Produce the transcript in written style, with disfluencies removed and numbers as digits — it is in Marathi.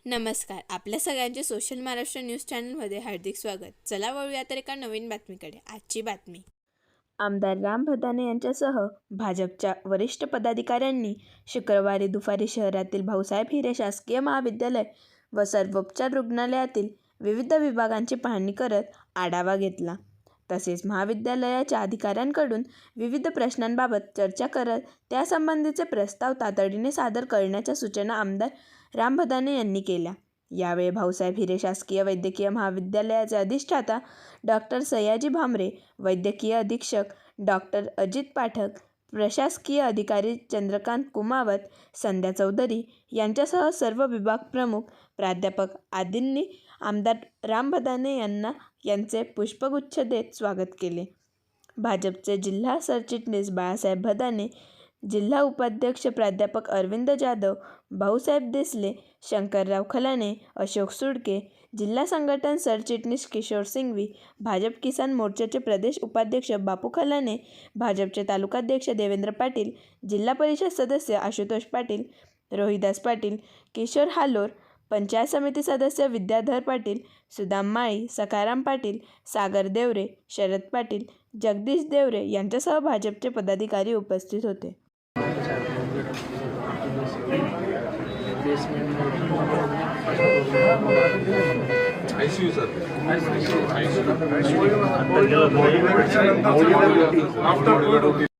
नमस्कार. आपल्या सगळ्यांचे सोशल महाराष्ट्र न्यूज चॅनलमध्ये हार्दिक स्वागत. चला वळूया तर एका नवीन बातमीकडे. आजची बातमी. आमदार राम भदाने यांच्यासह भाजपच्या वरिष्ठ पदाधिकाऱ्यांनी शुक्रवारी दुपारी शहरातील भाऊसाहेब हिरे शासकीय महाविद्यालय व सर्वोपचार रुग्णालयातील विविध विभागांची पाहणी करत आढावा घेतला. तसेच महाविद्यालयाच्या अधिकाऱ्यांकडून विविध प्रश्नांबाबत चर्चा करत त्यासंबंधीचे प्रस्ताव तातडीने सादर करण्याच्या सूचना आमदार राम भदाने यांनी केल्या. यावेळी भाऊसाहेब हिरे शासकीय वैद्यकीय महाविद्यालयाचे अधिष्ठाता डॉक्टर सयाजी भामरे, वैद्यकीय अधीक्षक डॉक्टर अजित पाठक, प्रशासकीय अधिकारी चंद्रकांत कुमावत, संध्या चौधरी यांच्यासह सर्व विभाग प्रमुख, प्राध्यापक आदींनी आमदार राम भदाने यांचे पुष्पगुच्छ देत स्वागत केले. भाजपचे जिल्हा सरचिटणीस बाळासाहेब भदाने, जिल्हा उपाध्यक्ष प्राध्यापक अरविंद जाधव, भाऊसाहेब देसले, शंकरराव खलाणे, अशोक सुडके, जिल्हा संघटन सरचिटणीस किशोर सिंघवी, भाजप किसान मोर्चाचे प्रदेश उपाध्यक्ष बापू खलाणे, भाजपचे तालुकाध्यक्ष देवेंद्र पाटील, जिल्हा परिषद सदस्य आशुतोष पाटील, रोहिदास पाटील, किशोर हालोर, पंचायत समिती सदस्य विद्याधर पाटील, सुदाम माळी, सखाराम पाटील, सागर देवरे, शरद पाटील, जगदीश देवरे यांच्यासह भाजपचे पदाधिकारी उपस्थित होते. ICU sir. After COVID.